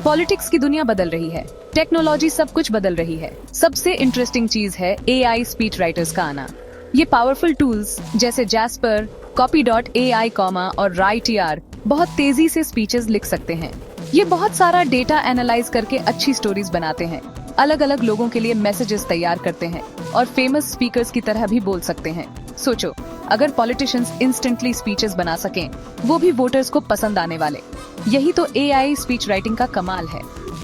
Politics की दुनिया बदल रही है, टेक्नोलॉजी सब कुछ बदल रही है। सबसे इंटरेस्टिंग चीज है एआई स्पीच राइटर्स का आना। ये पावरफुल टूल्स जैसे जैस्पर, copy.ai, और राइटियर बहुत तेजी से स्पीचेस लिख सकते हैं। ये बहुत सारा डेटा एनालाइज करके अच्छी स्टोरीज बनाते हैं, अलग अलग लोगों के लिए मैसेजेस तैयार करते हैं और फेमस स्पीकर्स की तरह भी बोल सकते हैं। सोचो, अगर पॉलिटिशियंस इंस्टेंटली स्पीचेस बना सकें, वो भी वोटर्स को पसंद आने वाले। यही तो एआई स्पीच राइटिंग का कमाल है।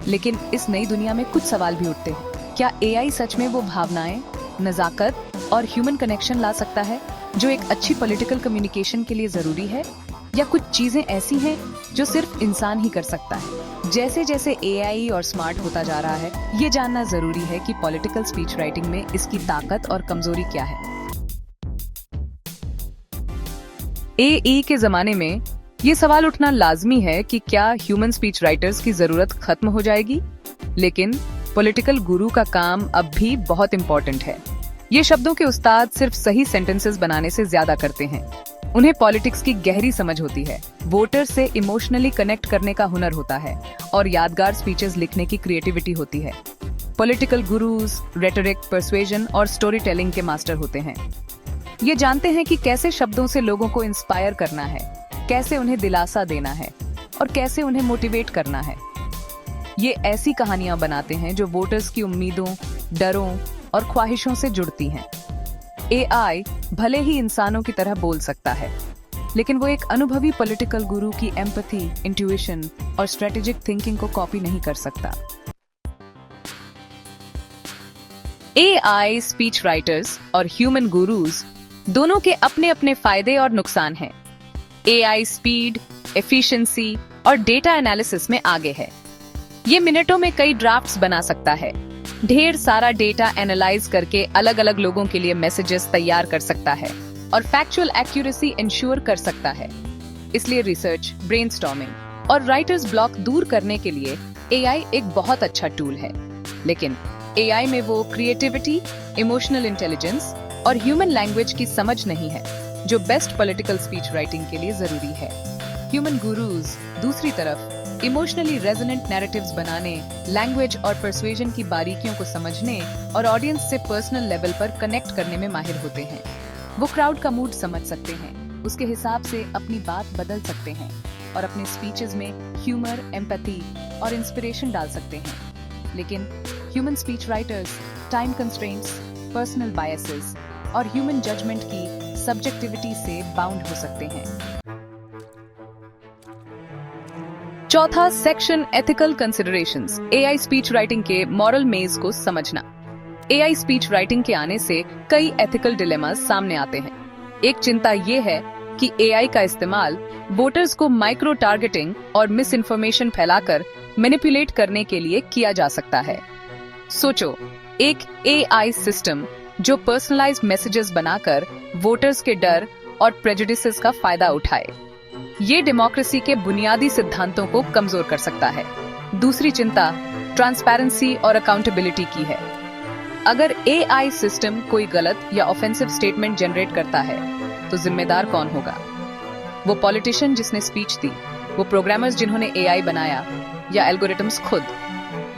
लेकिन इस नई दुनिया में कुछ सवाल भी उठते हैं। क्या एआई सच में वो भावनाएं, नजाकत और ह्यूमन कनेक्शन ला सकता है जो एक अच्छी पॉलिटिकल कम्युनिकेशन के लिए जरूरी है, या कुछ चीजें ऐसी हैं जो सिर्फ इंसान ही कर सकता है? जैसे जैसे एआई और स्मार्ट होता जा रहा है, ये जानना जरूरी है कि पॉलिटिकल स्पीच राइटिंग में इसकी ताकत और कमजोरी क्या है। एआई के जमाने में ये सवाल उठना लाजमी है कि क्या ह्यूमन स्पीच राइटर्स की जरूरत खत्म हो जाएगी? लेकिन पॉलिटिकल गुरु का काम अब भी बहुत इम्पोर्टेंट है। ये शब्दों के उस्ताद सिर्फ सही सेंटेंसेस बनाने से ज्यादा करते हैं। उन्हें पॉलिटिक्स की गहरी समझ होती है, वोटर से इमोशनली कनेक्ट करने का हुनर होता है और यादगार स्पीचेस लिखने की क्रिएटिविटी होती है। पॉलिटिकल गुरुज रेटोरिक, पर्सुएजन और स्टोरी टेलिंग के मास्टर होते हैं। ये जानते हैं कि कैसे शब्दों से लोगों को इंस्पायर करना है, कैसे उन्हें दिलासा देना है और कैसे उन्हें मोटिवेट करना है। ये ऐसी कहानियां बनाते हैं जो वोटर्स की उम्मीदों, डरों और ख्वाहिशों से जुड़ती हैं। एआई भले ही इंसानों की तरह बोल सकता है, लेकिन वो एक अनुभवी पॉलिटिकल गुरु की एम्पैथी, इंट्यूइशन और स्ट्रेटेजिक थिंकिंग को कॉपी नहीं कर सकता। एआई स्पीच राइटर्स और ह्यूमन गुरुज दोनों के अपने अपने फायदे और नुकसान हैं। एआई स्पीड, एफिशिएंसी और डेटा एनालिसिस में आगे है। ये मिनटों में कई ड्राफ्ट्स बना सकता है, ढेर सारा डेटा एनालाइज करके अलग अलग लोगों के लिए मैसेजेस तैयार कर सकता है और फैक्चुअल एक्यूरेसी इंश्योर कर सकता है। इसलिए रिसर्च, ब्रेनस्टॉर्मिंग और राइटर्स ब्लॉक दूर करने के लिए एआई एक बहुत अच्छा टूल है। लेकिन एआई में वो क्रिएटिविटी, इमोशनल इंटेलिजेंस और ह्यूमन लैंग्वेज की समझ नहीं है जो बेस्ट पॉलिटिकल स्पीच राइटिंग के लिए जरूरी है। ह्यूमन गुरुज दूसरी तरफ इमोशनली रेजोनेंट नैरेटिव्स बनाने, लैंग्वेज और पर्सुएजन की बारीकियों को समझने और ऑडियंस से पर्सनल लेवल पर कनेक्ट करने में माहिर होते हैं। वो क्राउड का मूड समझ सकते हैं, उसके हिसाब से अपनी बात बदल सकते हैं और अपने स्पीचेस में ह्यूमर, एम्पैथी और इंस्पिरेशन डाल सकते हैं। लेकिन human speech writers time constraints, personal biases और ह्यूमन जजमेंट की सब्जेक्टिविटी से बाउंड हो सकते हैं। चौथा section, ethical considerations. AI speech writing के मॉरल मेज को समझना। एआई स्पीच राइटिंग के आने से कई एथिकल डिलेमास सामने आते हैं। एक चिंता ये है कि एआई का इस्तेमाल वोटर्स को माइक्रो टारगेटिंग और मिस इन्फॉर्मेशन फैलाकर मैनिपुलेट करने के लिए किया जा सकता है। सोचो, एक एआई सिस्टम जो पर्सनलाइज्ड मैसेजेस बनाकर वोटर्स के डर और प्रेजुडिसेस का फायदा उठाए, ये डेमोक्रेसी के बुनियादी सिद्धांतों को कमजोर कर सकता है। दूसरी चिंता ट्रांसपेरेंसी और अकाउंटेबिलिटी की है। अगर एआई सिस्टम कोई गलत या ऑफेंसिव स्टेटमेंट जनरेट करता है, तो जिम्मेदार कौन होगा? वो पॉलिटिशियन जिसने स्पीच दी, वो प्रोग्रामर्स जिन्होंने एआई बनाया, या एल्गोरिथम्स खुद?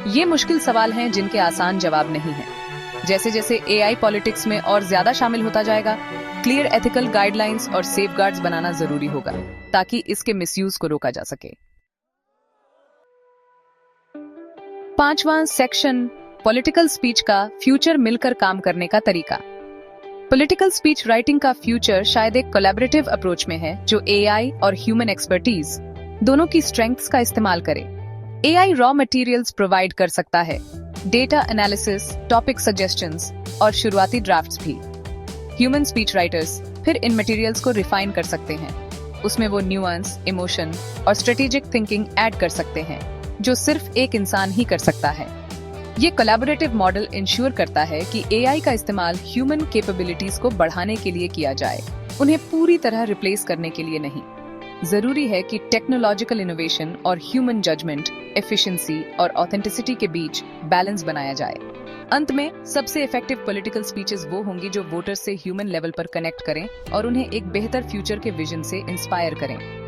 ये मुश्किल सवाल हैं जिनके आसान जवाब नहीं है। जैसे जैसे एआई पॉलिटिक्स में और ज्यादा शामिल होता जाएगा, क्लियर एथिकल गाइडलाइंस और सेफगार्ड्स बनाना जरूरी होगा ताकि इसके मिसयूज को रोका जा सके। पांचवां सेक्शन, पॉलिटिकल स्पीच का फ्यूचर मिलकर काम करने का तरीका। पॉलिटिकल स्पीच राइटिंग का फ्यूचर शायद एक कोलैबोरेटिव अप्रोच में है जो एआई और ह्यूमन एक्सपर्टीज दोनों की स्ट्रेंथ्स का इस्तेमाल करे। एआई रॉ मटेरियल्स प्रोवाइड कर सकता है, डेटा एनालिसिस, टॉपिक सजेशंस और शुरुआती ड्राफ्ट्स भी। ह्यूमन स्पीच राइटर्स फिर इन मटेरियल्स को रिफाइन कर सकते हैं। उसमें वो न्यूएंस, इमोशन और स्ट्रेटेजिक थिंकिंग ऐड कर सकते हैं जो सिर्फ एक इंसान ही कर सकता है। ये कोलैबोरेटिव मॉडल इंश्योर करता है कि एआई का इस्तेमाल ह्यूमन कैपेबिलिटीज को बढ़ाने के लिए किया जाए, उन्हें पूरी तरह रिप्लेस करने के लिए नहीं। जरूरी है कि टेक्नोलॉजिकल इनोवेशन और ह्यूमन जजमेंट, एफिशिएंसी और ऑथेंटिसिटी के बीच बैलेंस बनाया जाए। अंत में सबसे इफेक्टिव पॉलिटिकल स्पीचेस वो होंगी जो वोटर्स से ह्यूमन लेवल पर कनेक्ट करें और उन्हें एक बेहतर फ्यूचर के विजन से इंस्पायर करें।